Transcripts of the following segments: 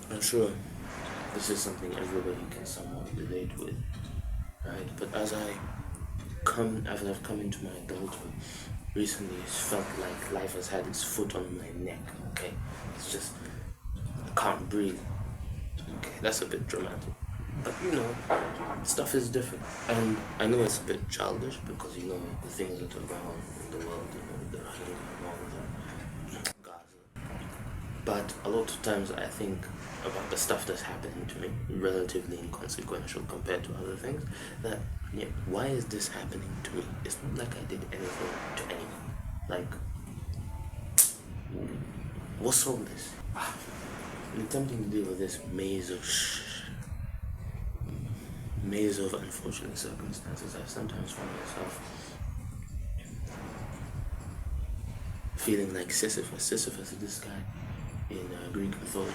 I'm sure this is something everybody can somewhat relate with, right? But as I've come into my adulthood recently, it's felt like life has had its foot on my neck. Okay, it's just I can't breathe. Okay, that's a bit dramatic, but stuff is different, and I know it's a bit childish because the things that are going on in the world, the hunger and all that, Gaza. But a lot of times I think about the stuff that's happening to me, relatively inconsequential compared to other things. That why is this happening to me? It's not like I did anything to anyone. Like, what's all this? In attempting to deal with this maze of unfortunate circumstances, I sometimes find myself feeling like Sisyphus. Sisyphus is this guy in Greek mythology.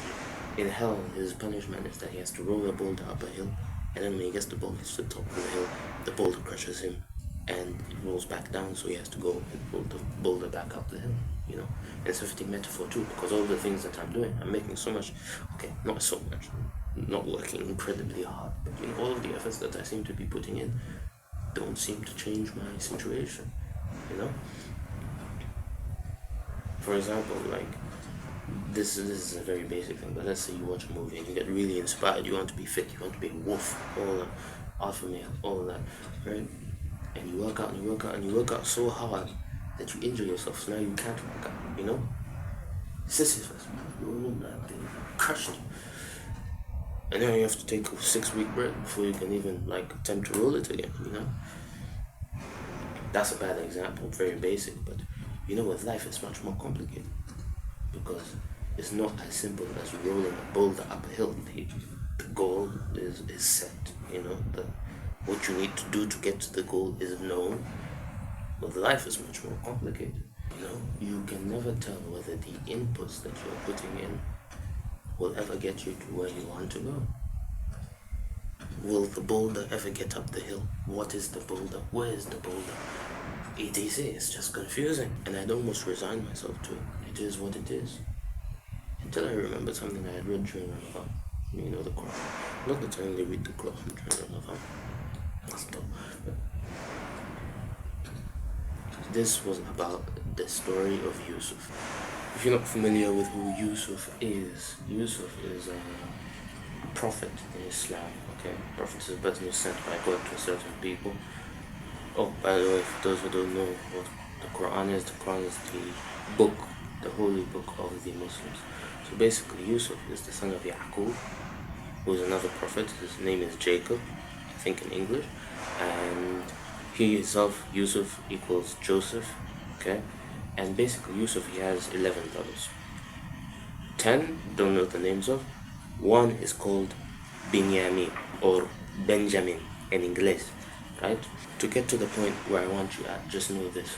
In hell, his punishment is that he has to roll a boulder up a hill, and then when he gets the boulder to the top of the hill, the boulder crushes him, and it rolls back down, so he has to go and pull the boulder back up the hill. And it's a fitting metaphor too, because all the things that I'm doing, I'm making so much, okay, not so much, not working incredibly hard, but all of the efforts that I seem to be putting in don't seem to change my situation, you know? For example, like, this is a very basic thing, but let's say you watch a movie and you get really inspired, you want to be fit, you want to be a wolf, all that, alpha male, all that, right? And you work out and you work out and you work out so hard that you injure yourself, so now you can't work out, Sisyphus, crushed you. And now you have to take a 6-week break before you can even attempt to roll it again. That's a bad example, very basic, but with life it's much more complicated, because it's not as simple as rolling a boulder up a hill. The goal is set, what you need to do to get to the goal is known. But life is much more complicated. You can never tell whether the inputs that you're putting in will ever get you to where you want to go. Will the boulder ever get up the hill? What is the boulder? Where is the boulder? ETC, it's just confusing. And I'd almost resign myself to it. It is what it is. Until I remembered something I had read during Ramadan. The Quran. Not that I only read the Quran during Ramadan. That's dope. But this was about the story of Yusuf. If you're not familiar with who Yusuf is a prophet in Islam, okay? Prophet is a person sent by God to certain people. Oh, by the way, for those who don't know what the Quran is the book, the holy book of the Muslims. So basically, Yusuf is the son of Yaqub, who is another prophet. His name is Jacob, I think in English, and he himself, Yusuf, equals Joseph, okay? And basically, Yusuf, he has 11 brothers. 10, don't know the names of. One is called Binyamin, or Benjamin in English, right? To get to the point where I want you at, just know this.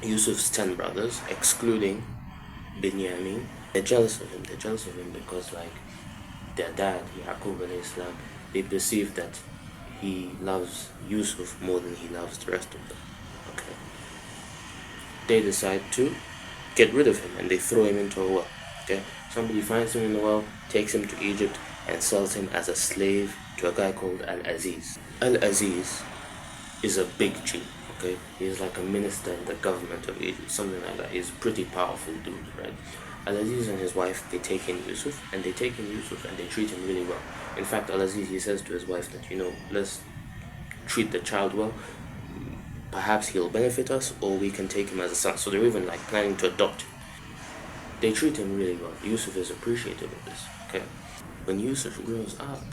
Yusuf's 10 brothers, excluding Binyamin, they're jealous of him. They're jealous of him because, their dad, Yaqub alayhi salam, they perceive that he loves Yusuf more than he loves the rest of them. Okay. They decide to get rid of him and they throw him into a well. Okay. Somebody finds him in the well, takes him to Egypt, and sells him as a slave to a guy called Al-Aziz. Al-Aziz is a big G. Okay. He's like a minister in the government of Egypt, something like that. He's a pretty powerful dude, right? Al-Aziz and his wife, they take in Yusuf, and they treat him really well. In fact, Al-Aziz, he says to his wife that, let's treat the child well. Perhaps he'll benefit us, or we can take him as a son. So they're even planning to adopt him. They treat him really well. Yusuf is appreciative of this, okay? When Yusuf grows up,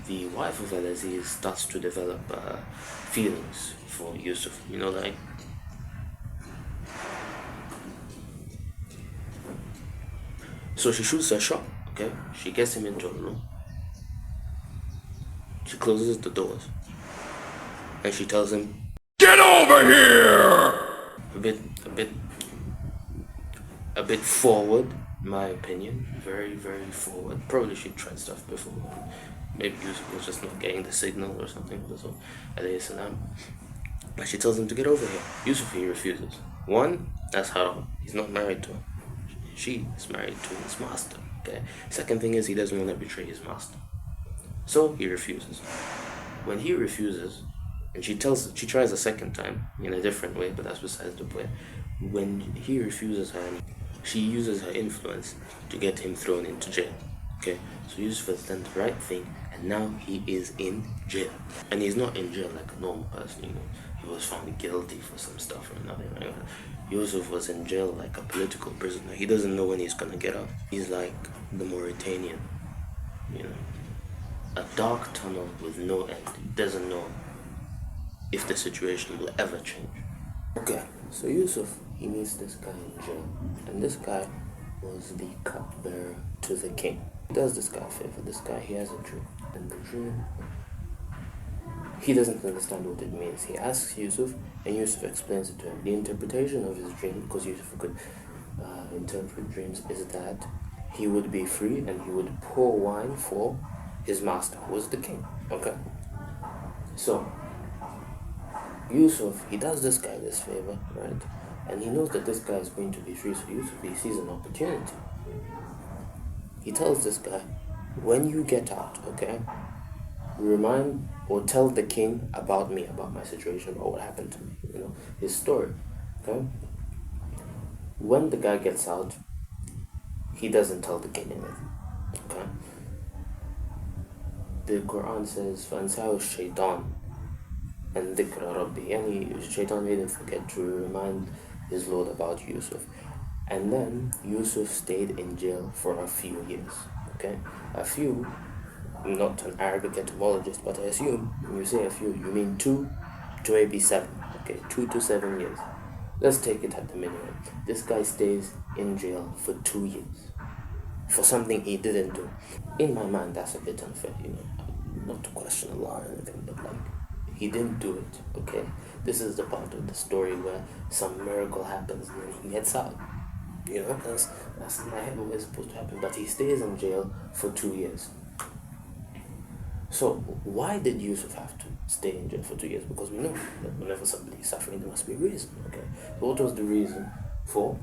the wife of Al-Aziz starts to develop feelings for Yusuf, So she shoots a shot, okay? She gets him into a room. She closes the doors. And she tells him, "Get over here!" A bit forward, in my opinion. Very, very forward. Probably she tried stuff before. Maybe Yusuf was just not getting the signal or something. So, alayhi salam. But she tells him to get over here. Yusuf, he refuses. One, that's haram. He's not married to her. She is married to his master. Okay. Second thing is he doesn't want to betray his master. So he refuses. When he refuses, and she tries a second time in a different way, but that's besides the point. When he refuses her, she uses her influence to get him thrown into jail. Okay, so Yusuf has done the right thing, and now he is in jail. And he's not in jail like a normal person, He was found guilty for some stuff or another. Right? Yusuf was in jail like a political prisoner. He doesn't know when he's gonna get out. He's like the Mauritanian, you know, a dark tunnel with no end. He doesn't know if the situation will ever change. Okay, so Yusuf, he meets this guy in jail, and this guy was the cupbearer to the king. He does this guy a favor. This guy, he has a dream, and the dream, he doesn't understand what it means. He asks Yusuf, and Yusuf explains it to him. The interpretation of his dream, because Yusuf could interpret dreams, is that he would be free and he would pour wine for his master, who was the king. Okay, so Yusuf, he does this guy this favor, right? And he knows that this guy is going to be free, so Yusuf, he sees an opportunity. He tells this guy, when you get out, okay, remind or tell the king about me, about my situation, about what happened to me, his story, okay? When the guy gets out, he doesn't tell the king anything, okay? The Quran says, فَأَنْسَاهُ الشَّيْطَانُ and dhikra Rabbi, and Shaitan made him forget to remind his Lord about Yusuf. And then Yusuf stayed in jail for a few years. Okay? A few, I'm not an Arabic etymologist, but I assume when you say a few, you mean 2 to maybe 7. Okay, 2 to 7 years. Let's take it at the minimum. This guy stays in jail for 2 years for something he didn't do. In my mind, that's a bit unfair, not to question Allah or anything, but like, he didn't do it, okay? This is the part of the story where some miracle happens and then he gets out. That's in my head what is supposed to happen. But he stays in jail for 2 years. So why did Yusuf have to stay in jail for 2 years? Because we know that whenever somebody is suffering, there must be a reason, okay? So what was the reason for?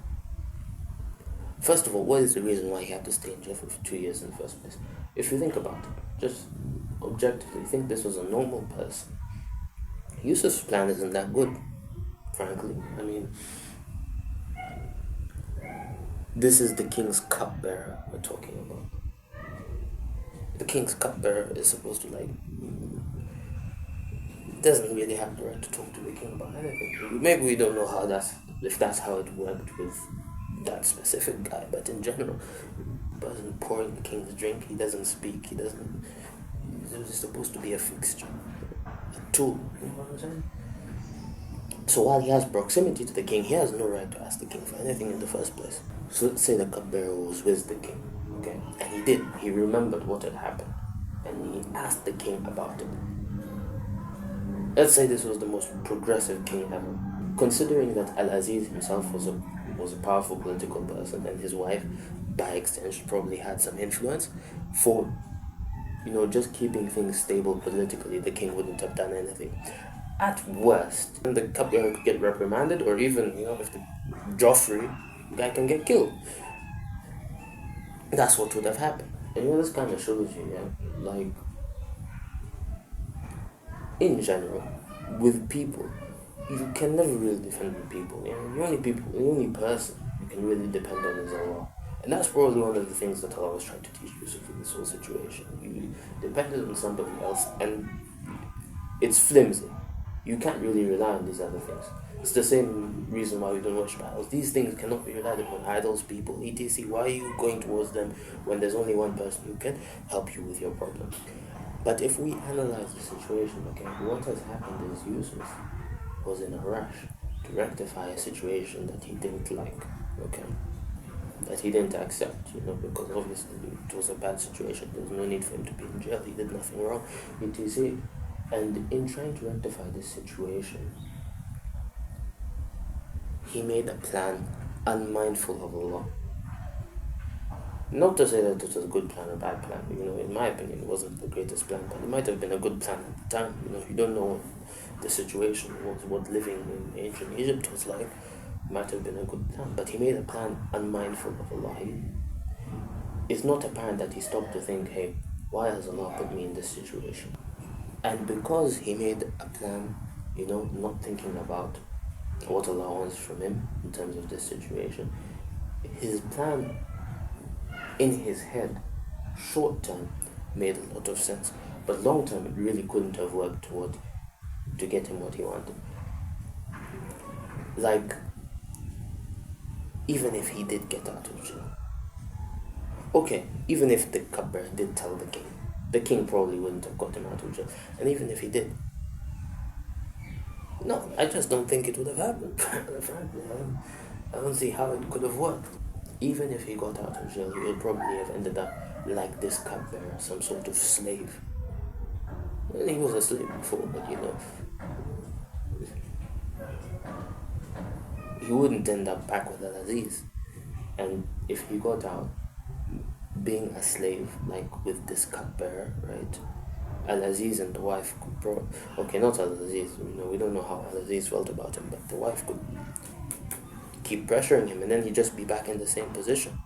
First of all, what is the reason why he had to stay in jail for 2 years in the first place? If you think about it, just objectively, think this was a normal person. Yusuf's plan isn't that good, frankly. I mean, this is the king's cupbearer we're talking about. The king's cupbearer is supposed to doesn't really have the right to talk to the king about anything. Maybe we don't know if that's how it worked with that specific guy, but in general, the person pouring the king's drink, he doesn't speak, he's supposed to be a fixture. Tool, you know what I'm saying? So while he has proximity to the king, he has no right to ask the king for anything in the first place. So let's say the cupbearer was with the king, okay? And he remembered what had happened, and he asked the king about it. Let's say this was the most progressive king ever. Considering that Al-Aziz himself was a powerful political person, and his wife, by extension, probably had some influence, for just keeping things stable politically, the king wouldn't have done anything. At worst, the cupbearer could get reprimanded, or even, if the Joffrey guy can get killed. That's what would have happened. And this kind of shows you, in general, with people, you can never really depend on people. The only person you can really depend on is Allah. And that's probably one of the things that Allah was trying to teach Yusuf in this whole situation. You depended on somebody else, and it's flimsy. You can't really rely on these other things. It's the same reason why we don't worship idols. These things cannot be relied upon. Idols, people, etc. Why are you going towards them when there's only one person who can help you with your problem? But if we analyze the situation, okay, what has happened is Yusuf was in a rush to rectify a situation that he didn't like, okay, that he didn't accept, because obviously it was a bad situation. There's no need for him to be in jail. He did nothing wrong, etc. And in trying to rectify this situation, he made a plan unmindful of Allah. Not to say that it was a good plan or bad plan. In my opinion, it wasn't the greatest plan, but it might have been a good plan at the time. You don't know what the situation was, what living in ancient Egypt was like. It might have been a good plan, but he made a plan unmindful of Allah. it's not apparent that he stopped to think, hey, why has Allah put me in this situation? And because he made a plan, not thinking about what Allah wants from him in terms of this situation, his plan in his head, short term, made a lot of sense. But long term, it really couldn't have worked to get him what he wanted. Like, even if he did get out of jail, okay, even if the cupbearer did tell the king probably wouldn't have got him out of jail. And even if he did, no, I just don't think it would have happened. Frankly, I don't see how it could have worked. Even if he got out of jail, he would probably have ended up like this cupbearer, some sort of slave. Well, he was a slave before, but he wouldn't end up back with Al-Aziz. And if he got out, being a slave, like with this cupbearer, right? Al-Aziz and the wife could okay, not Al-Aziz, we don't know how Al-Aziz felt about him, but the wife could keep pressuring him, and then he'd just be back in the same position,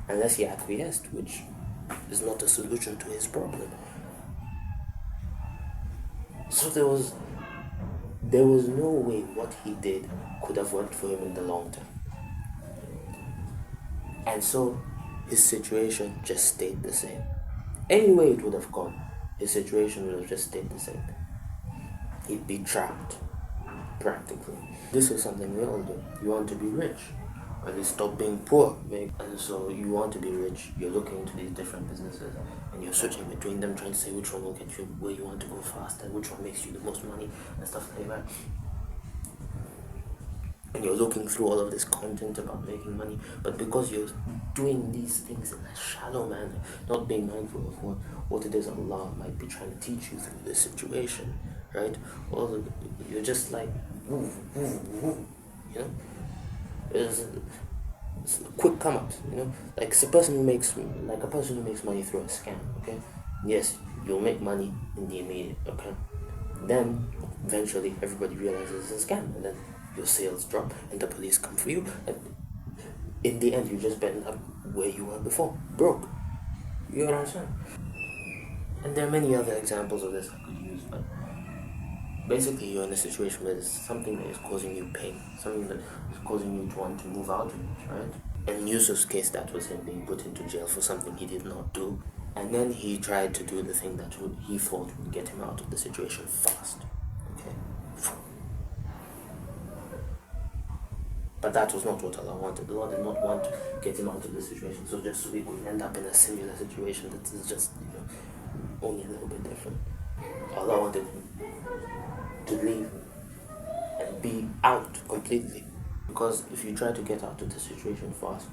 unless he acquiesced, which is not a solution to his problem. So there was no way what he did could have worked for him in the long term. And so his situation just stayed the same. Any way it would have gone, his situation would have just stayed the same. He'd be trapped, practically. This is something we all do. You want to be rich, or at least stop being poor. And so you want to be rich, you're looking into these different businesses, and you're switching between them, trying to say which one will get you where you want to go faster, which one makes you the most money, and stuff like that. And you're looking through all of this content about making money, but because you're doing these things in a shallow manner, not being mindful of what it is Allah might be trying to teach you through this situation, right? You're just like, woo, woo, woo, It's a quick come up, like a person who makes money through a scam, okay? Yes, you'll make money in the immediate, okay? Then eventually everybody realizes it's a scam, and then your sales drop and the police come for you, and in the end you just end up where you were before, broke. You know what I'm saying? And there are many other examples of this I could use, but basically you're in a situation where there's something that is causing you pain, something that is causing you to want to move out of it, right? In Yusuf's case, that was him being put into jail for something he did not do, and then he tried to do the thing that he thought would get him out of the situation fast, okay? But that was not what Allah wanted. Allah did not want to get him out of the situation, so just so we could end up in a similar situation that is just, only a little bit different. Allah wanted him to leave and be out completely. Because if you try to get out of the situation fast,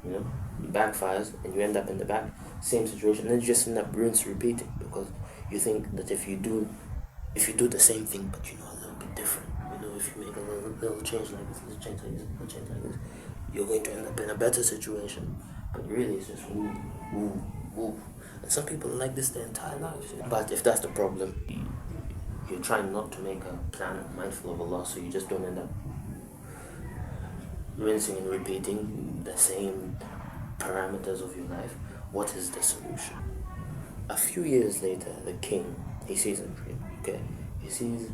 it backfires and you end up in the same situation, then you just end up rinse repeating, because you think that if you do the same thing but a little bit different, if you make a little change like this, little change like this, little change like this, you're going to end up in a better situation. But really it's just woo, woo, woo. And some people are like this their entire lives. But if that's the problem, you're trying not to make a plan mindful of Allah, so you just don't end up rinsing and repeating the same parameters of your life. What is the solution? A few years later, the king, he sees a dream, okay? He sees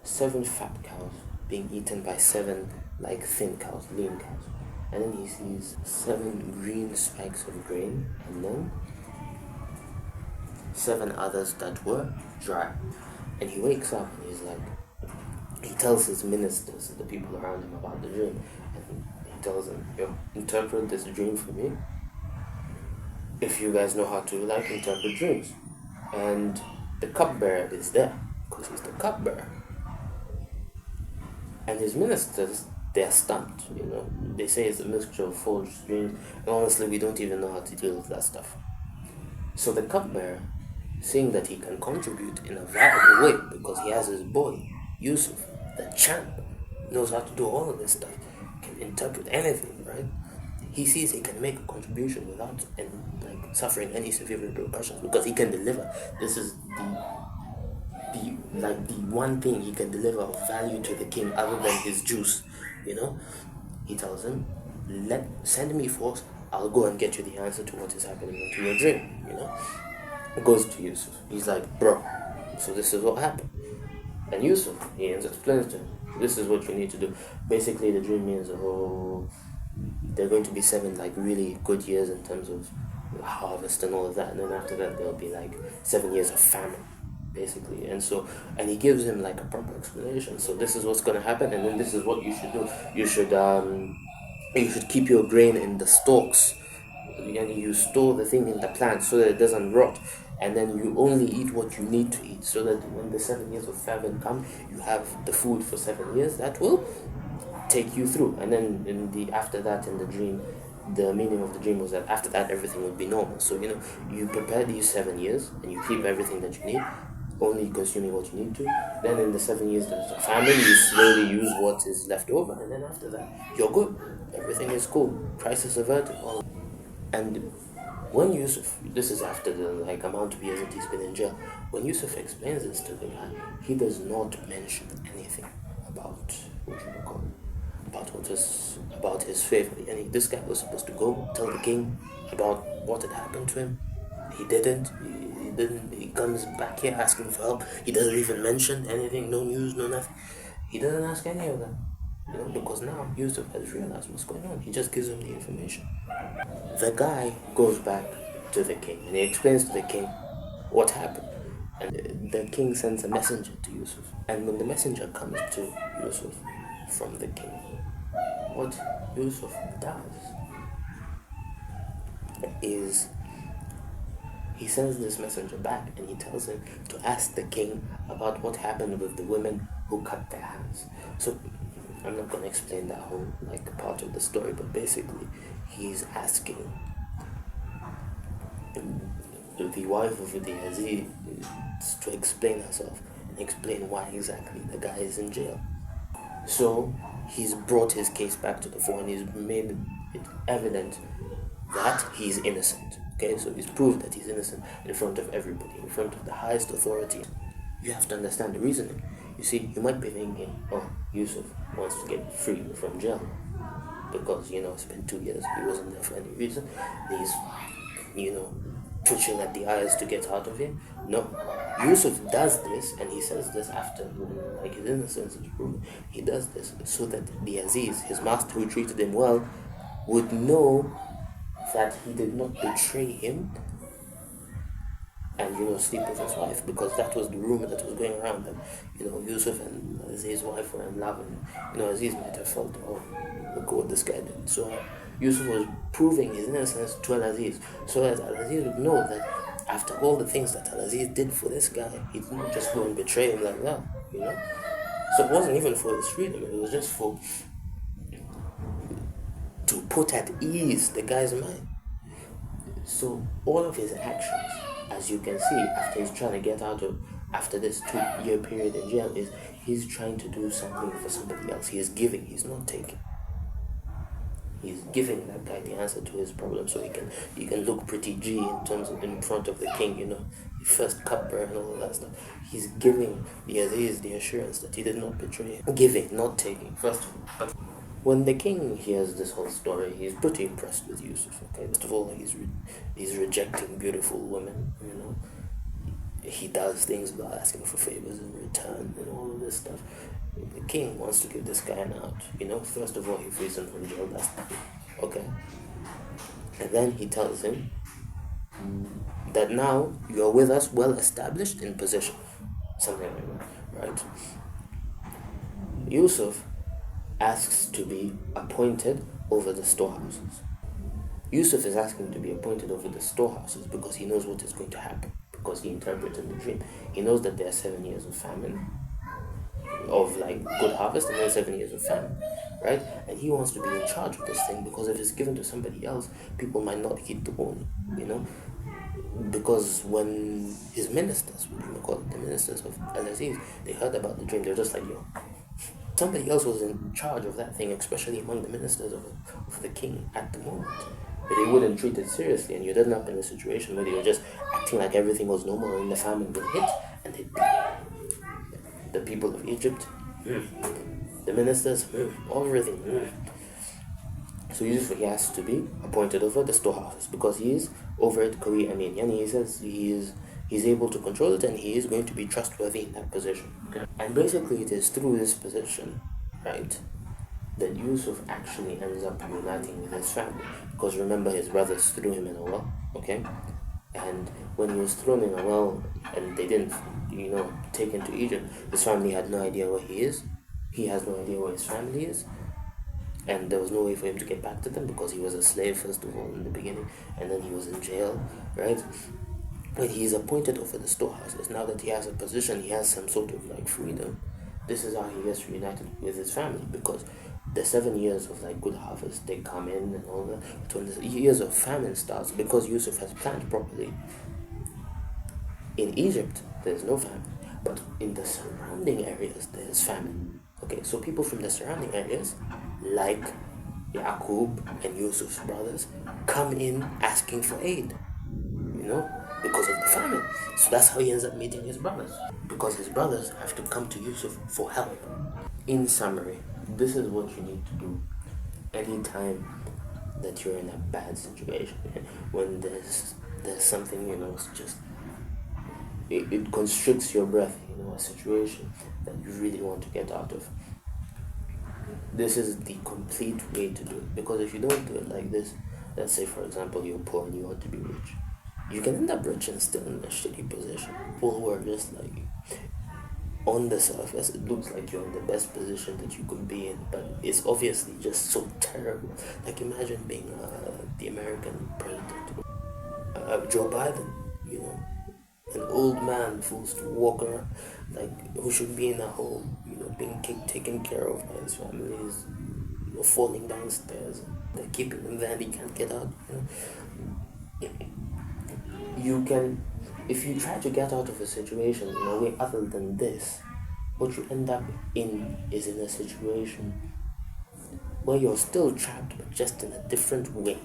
7 fat cows being eaten by 7 thin cows, lean cows. And then he sees 7 green spikes of grain, and then 7 others that were dry. And he wakes up and he tells his ministers, the people around him, about the dream. And he tells them, interpret this dream for me, if you guys know how to interpret dreams. And the cupbearer is there, because he's the cupbearer. And his ministers, they're stumped, They say it's a mixture of false dreams, and honestly, we don't even know how to deal with that stuff. So the cupbearer, seeing that he can contribute in a valuable way, because he has his boy, Yusuf, the champ, knows how to do all of this stuff, can interpret anything, right? He sees he can make a contribution without suffering any severe repercussions, because he can deliver. This is the one thing he can deliver of value to the king other than his juice, He tells him, send me forth I'll go and get you the answer to what is happening into your dream, Goes to Yusuf. He's like, bro, so this is what happened. And Yusuf, he explains to him, this is what you need to do. Basically, the dream means, they're going to be 7 like really good years in terms of harvest and all of that, and then after that there'll be like 7 years of famine, basically. And he gives him like a proper explanation. So this is what's going to happen, and then this is what you should do. You should keep your grain in the stalks, and you store the thing in the plant so that it doesn't rot, and then you only eat what you need to eat, so that when the 7 years of famine come, you have the food for 7 years that will take you through. And then after that, in the dream, the meaning of the dream was that after that everything would be normal. So you prepare these 7 years and you keep everything that you need, only consuming what you need to. Then in the 7 years there's a famine, you slowly use what is left over, and then after that you're good, everything is cool, crisis averted. And when Yusuf, this is after the amount of years that he's been in jail, when Yusuf explains this to the guy, he does not mention anything about about his favor. And this guy was supposed to go tell the king about what had happened to him. He didn't. He didn't. He comes back here asking for help. He doesn't even mention anything. No news. No nothing. He doesn't ask any of that. Because now Yusuf has realized what's going on. He just gives him the information. The guy goes back to the king and he explains to the king what happened. And the king sends a messenger to Yusuf. And when the messenger comes to Yusuf from the king, what Yusuf does is he sends this messenger back and he tells him to ask the king about what happened with the women who cut their hands. So I'm not going to explain that whole part of the story, but basically he's asking the wife of the Aziz to explain herself and explain why exactly the guy is in jail. So he's brought his case back to the fore and he's made it evident that he's innocent. Okay, so he's proved that he's innocent in front of everybody, in front of the highest authority. You have to understand the reasoning. You see, you might be thinking, Yusuf wants to get free from jail because, it's been 2 years, he wasn't there for any reason. He's, twitching at the eyes to get out of here. No, Yusuf does this, and he says this after, his innocence is proven. He does this so that the Aziz, his master who treated him well, would know that he did not betray him and sleep with his wife, because that was the rumor that was going around that Yusuf and Aziz's wife were in love, and Aziz might have felt, look what this guy did. So Yusuf was proving his innocence to Al-Aziz, so that Al-Aziz would know that after all the things that Al-Aziz did for this guy, he didn't just go and betray him like that, So it wasn't even for his freedom, it was just to put at ease the guy's mind. So all of his actions, as you can see, after he's trying to get out of, after this 2-year period in jail, is he's trying to do something for somebody else. He is giving, he's not taking. He's giving that guy the answer to his problem, so he can look pretty G in front of the king, the first cupbearer and all of that stuff. He's giving the Aziz the assurance that he did not betray him. Giving, not taking, first of all. But when the king hears this whole story, he's pretty impressed with Yusuf. Okay, first of all, he's rejecting beautiful women. He does things by asking for favors in return and all of this stuff. The king wants to give this guy an out. First of all, he frees him from jail. That's okay. And then he tells him that now you're with us, well established in position, something like that, right? Yusuf asks to be appointed over the storehouses. Yusuf is asking to be appointed over the storehouses because he knows what is going to happen, because he interpreted the dream. He knows that there are 7 years of famine, of good harvest, and then 7 years of famine, right? And he wants to be in charge of this thing, because if it's given to somebody else, people might not heed the warning, because when his ministers, the ministers of Al-Aziz, they heard about the dream, they're just like, somebody else was in charge of that thing, especially among the ministers of the king at the moment. But they wouldn't treat it seriously, and you'd end up in a situation where they were just acting like everything was normal, and the famine would hit, and the people of Egypt, the ministers, everything. So Yusuf, he has to be appointed over the storehouses because he is over it Korea. And he says he's able to control it and he is going to be trustworthy in that position. Okay. And basically it is through this position, right, that Yusuf actually ends up uniting with his family. Because remember, his brothers threw him in a well, okay? And when he was thrown in a well and they didn't, take him to Egypt, his family had no idea where he is. He has no idea where his family is. And there was no way for him to get back to them because he was a slave, first of all, in the beginning, and then he was in jail, right? When he is appointed over the storehouses, now that he has a position, he has some sort of like freedom. This is how he gets reunited with his family because the 7 years of like good harvest, they come in and all that. But when the years of famine starts, because Yusuf has planned properly, in Egypt there's no famine, but in the surrounding areas there's famine. Okay, so people from the surrounding areas, like Yaqub and Yusuf's brothers, come in asking for aid, because of the famine. So that's how he ends up meeting his brothers, because his brothers have to come to Yusuf for help. In summary, this is what you need to do anytime that you're in a bad situation. When there's something, it's just it constricts your breath, a situation that you really want to get out of. This is the complete way to do it, because if you don't do it like this, let's say for example you're poor and you want to be rich, you can end up rich and still in a shitty position. People who are just like, on the surface it looks like you're in the best position that you could be in, but it's obviously just so terrible. Like imagine being the American president, Joe Biden, an old man forced to walk around, like, who should be in a home, being taken care of by his family, is falling downstairs. They're keeping him there and he can't get out. You can, if you try to get out of a situation in a way other than this, what you end up in is in a situation where you're still trapped, but just in a different way.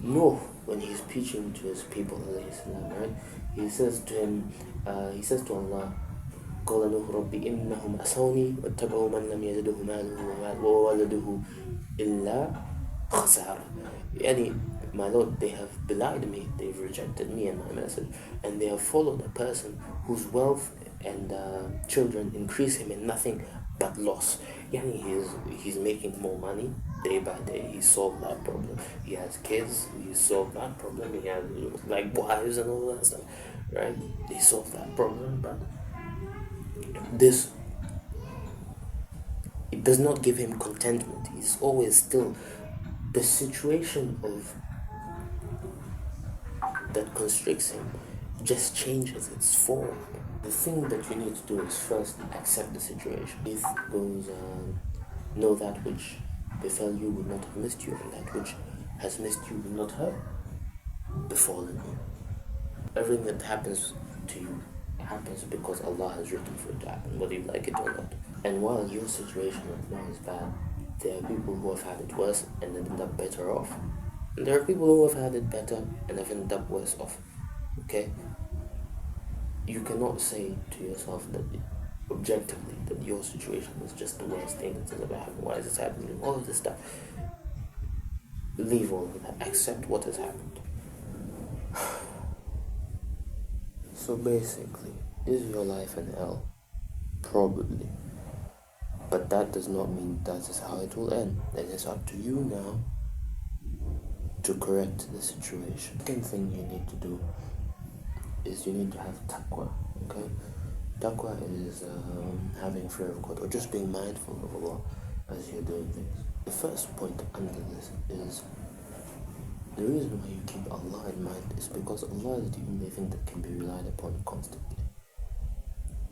Noah, when he's preaching to his people, right, he says to Allah, قال نوح رب إنهم أسوني واتبعوا من لم يزده ماله وولده إلا خسارة. يعني, my Lord, they have belied me, they've rejected me and my message, and they have followed a person whose wealth and children increase him in nothing but loss. Yani he's making more money day by day. He solved that problem. He has kids. He solved that problem. He has like wives and all that stuff, right? He solved that problem, but this, it does not give him contentment. He's always still, the situation of that constricts him just changes its form. The thing that you need to do is first accept the situation. If goes, know that which befell you would not have missed you, and that which has missed you will not have befallen you. Everything that happens to you happens because Allah has written for it to happen, whether you like it or not. And while your situation right now is bad, there are people who have had it worse and ended up better off. And there are people who have had it better and have ended up worse off. Okay? You cannot say to yourself that objectively that your situation is just the worst thing that's ever happened. Why is this happening? All of this stuff. Leave all of that. Accept what has happened. So basically, is your life an L? Probably. But that does not mean that is how it will end. Then it's up to you now to correct the situation. The second thing you need to do is you need to have taqwa, okay? Taqwa is having fear of God, or just being mindful of Allah as you're doing things. The first point under this is the reason why you keep Allah in mind is because Allah is the only thing that can be relied upon constantly.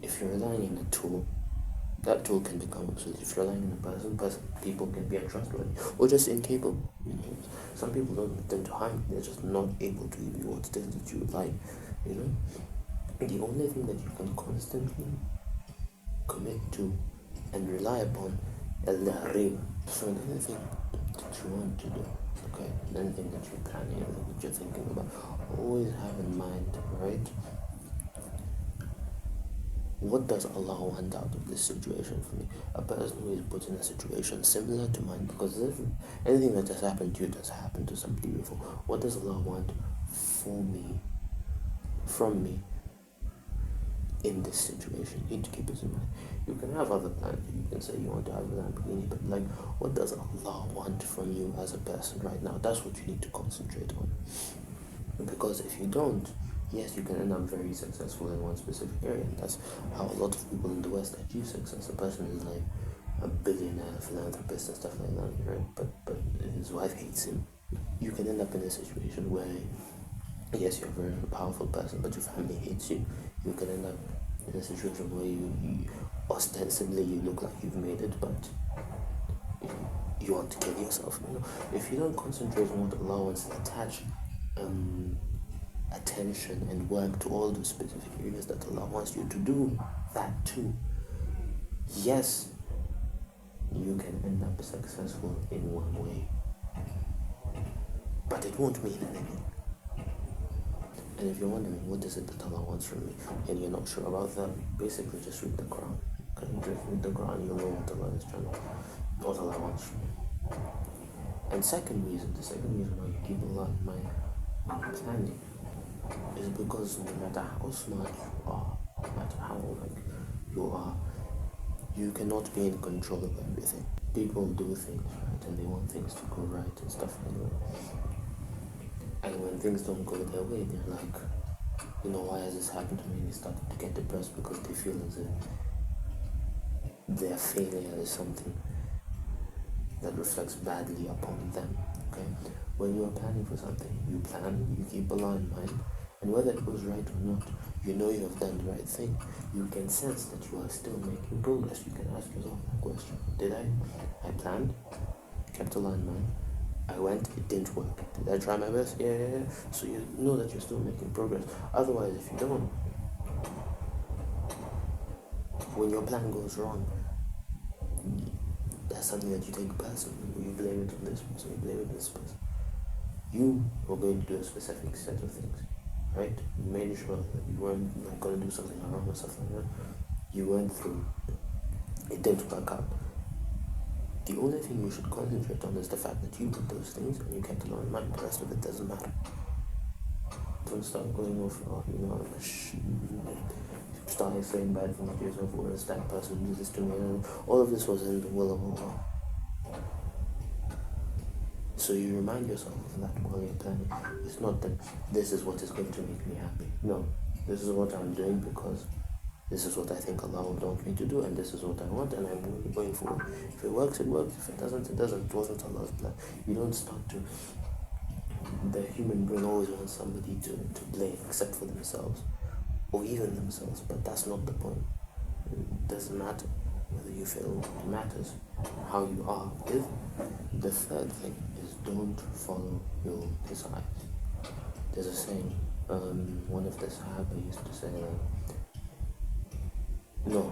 If you're relying on a tool, that tool can become obsolete. If you're relying on a person, people can be untrustworthy or just incapable. Some people don't intend to harm you, they're just not able to give you what it is that you would like. The only thing that you can constantly commit to and rely upon is the So anything that you want to do, okay, anything that you're planning, anything that you're thinking about, always have in mind, right, what does Allah want out of this situation for me? A person who is put in a situation similar to mine, because anything that has happened to you does happen to somebody before. What does Allah want for me, from me, in this situation? You need to keep it in mind. You can have other plans. You can say you want to have a Lamborghini, but like, what does Allah want from you as a person right now? That's what you need to concentrate on. Because if you don't, yes, you can end up very successful in one specific area, and that's how a lot of people in the West achieve success. A person is like a billionaire, philanthropist, and stuff like that, right? But his wife hates him. You can end up in a situation where, yes, you're a very powerful person, but your family hates you. You can end up in a situation where you ostensibly you look like you've made it, but you want to kill yourself. If you don't concentrate on what Allah wants, attach attention and work to all those specific areas that Allah wants you to do that too, yes, you can end up successful in one way, but it won't mean anything. And if you're wondering what is it that Allah wants from me and you're not sure about that, basically just read the Quran. Just read the Quran, you'll know what Allah is what Allah wants from you. And the second reason why you keep Allah in mind when you're planning is because no matter how smart you are, no matter how you are, you cannot be in control of everything. People do things right and they want things to go right and stuff like that. And when things don't go their way, they're like, why has this happened to me? And they start to get depressed because they feel as if their failure is something that reflects badly upon them. Okay? When you are planning for something, you plan, you keep Allah in mind, and whether it goes right or not, you know you have done the right thing. You can sense that you are still making progress. You can ask yourself that question. Did I planned, kept Allah in mind, I went, it didn't work. Did I try my best? Yeah. So you know that you're still making progress. Otherwise, if you don't, when your plan goes wrong, that's something that you take personally. You blame it on this person, you blame it on this person. You were going to do a specific set of things, right? You made sure that you weren't not going to do something wrong or something like that. You went through, it didn't work out. The only thing you should concentrate on is the fact that you did those things and you kept Allah in mind. The rest of it doesn't matter. Don't start going off, start saying bad things to yourself, or as that person did this to me. And all of this was in the will of Allah. So you remind yourself of that while you're planning. It's not that this is what is going to make me happy. No, this is what I'm doing because this is what I think Allah would want me to do, and this is what I want, and I'm going for it. If it works, it works. If it doesn't, it doesn't. It wasn't Allah's plan. You don't start to... The human brain always wants somebody to blame except for themselves, or even themselves, but that's not the point. It doesn't matter whether you fail. It matters how you are. The third thing is don't follow your desires. There's a saying, one of the Sahaba used to say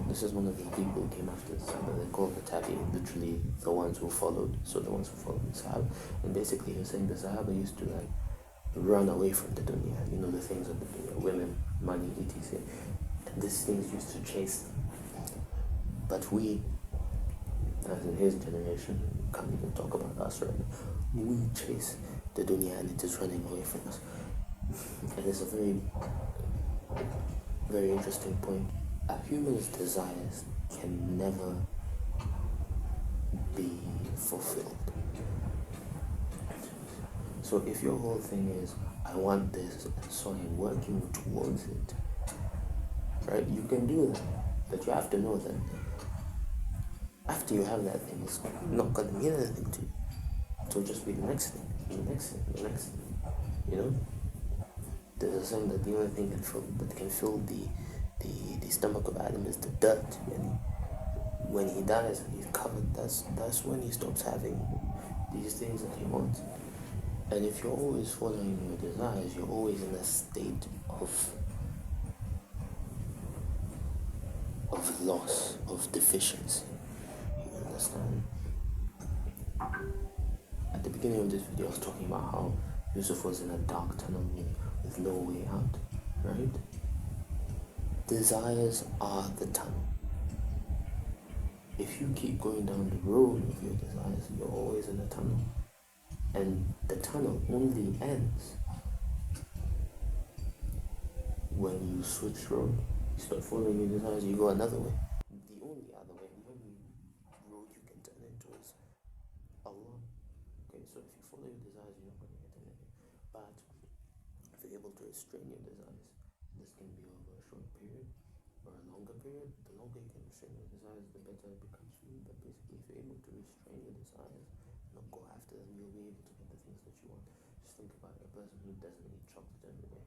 this is one of the people who came after the Sahaba. They called the Tabi'in literally the ones who followed, so the ones who followed the Sahaba. And basically he was saying the Sahaba used to run away from the dunya, the things of the dunya, women, money, etc. And these things used to chase them. But we, as in his generation, can't even talk about us right now, we chase the dunya and it is running away from us. And it's a very, very interesting point. A human's desires can never be fulfilled. So if your whole thing is, I want this, so I'm working towards it, right? You can do that, but you have to know that after you have that thing, it's not going to mean anything to you. So just be the next thing, the next thing, the next thing, There's a saying that the only thing that can fill the stomach of Adam is the dirt. And when he dies and he's covered, that's when he stops having these things that he wants. And if you're always following your desires, you're always in a state of loss, of deficiency. You understand? At the beginning of this video, I was talking about how Yusuf was in a dark tunnel with no way out, right? Desires are the tunnel. If you keep going down the road of your desires, you're always in a tunnel. And the tunnel only ends when you switch road. You stop following your desires, you go another way. The only other way, the only road you can turn into is Allah. Okay, so if you follow your desires, you're not going to get anything. But if you're able to restrain your desires, this can be over a short period or a longer period. The longer you can restrain your desires, the better it becomes for you. But basically, if you're able to restrain your desires, not go after them, you'll be able to get the things that you want. Just think about a person who doesn't eat chocolate every day,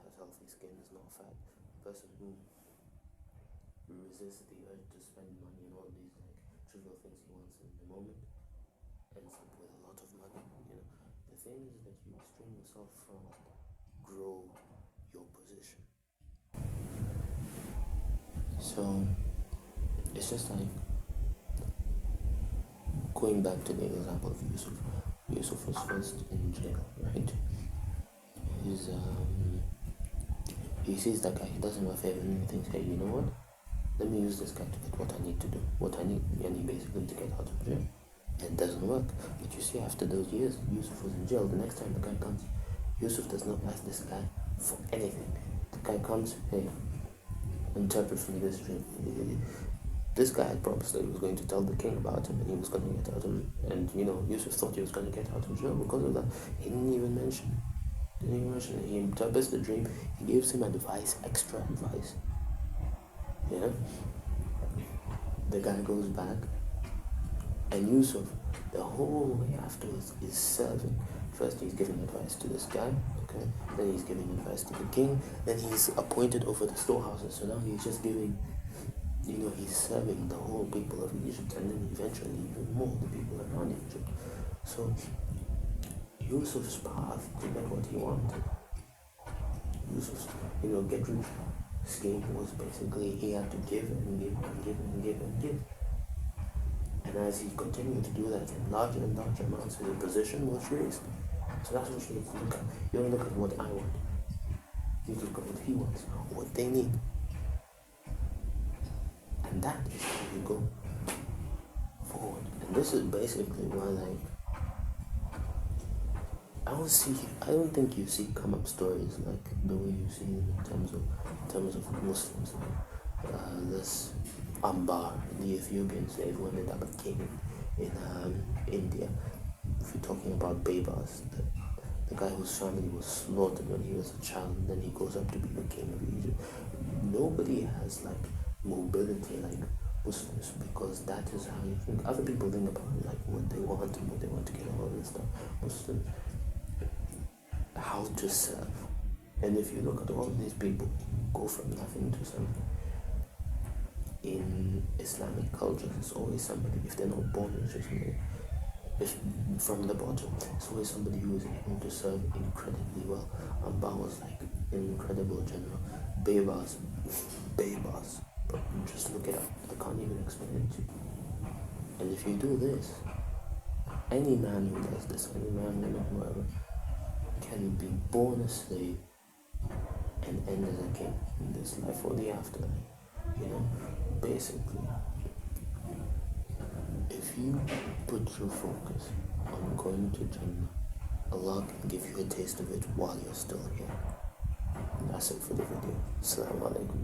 has healthy skin, is not fat. A person who resists the urge to spend money on all these like trivial things he wants in the moment ends up with a lot of money. The thing is that you restrain yourself from grow your position. So it's just like going back to the example of Yusuf. Yusuf was first in jail, right? He sees that guy, he does him a favor, and he thinks, hey, you know what? Let me use this guy to get what I need to do, what I need, and he basically to get out of jail. And it doesn't work. But you see, after those years, Yusuf was in jail. The next time the guy comes, Yusuf does not ask this guy for anything. The guy comes, hey, interpret for me this dream. This guy had promised that he was going to tell the king about him, and he was going to get out of him. And Yusuf thought he was going to get out of jail because of that. He didn't even mention it. He interprets the dream. He gives him advice, extra advice. The guy goes back, and Yusuf, the whole way afterwards, is serving. First, he's giving advice to this guy, okay? Then he's giving advice to the king. Then he's appointed over the storehouses. So now he's just giving, he's serving the whole people of Egypt, and then eventually even more the people around Egypt. So Yusuf's path to get what he wanted, Yusuf's, get rich scheme was basically he had to give and give and give and give and give. And as he continued to do that in larger and larger amounts, his position was raised. So that's what you need to look at. You don't look at what I want. You look at what he wants, what they need. And that is how you go forward. And this is basically why, I don't think you see come up stories like the way you see in terms of Muslims. This Ambar, the Ethiopian slave who ended up a king in India. If you're talking about Bebas, the guy whose family was slaughtered when he was a child, and then he goes up to be the king of Egypt. Nobody has mobility like Muslims, because that is how you think. Other people think about what they want and what they want to get all this stuff. Muslims, how to serve. And if you look at all of these people go from nothing to something. In Islamic culture, it's always somebody, if they're not born if from the bottom, it's always somebody who is able to serve incredibly well. Ambar was an incredible general. Bebas, but just look it up. I can't even explain it to you. And if you do this, any man who does this, any man, woman, whoever, can be born a slave and end as a king in this life or the afterlife. Basically, if you put your focus on going to Jannah, Allah can give you a taste of it while you're still here. That's it for the video. Assalamu alaikum.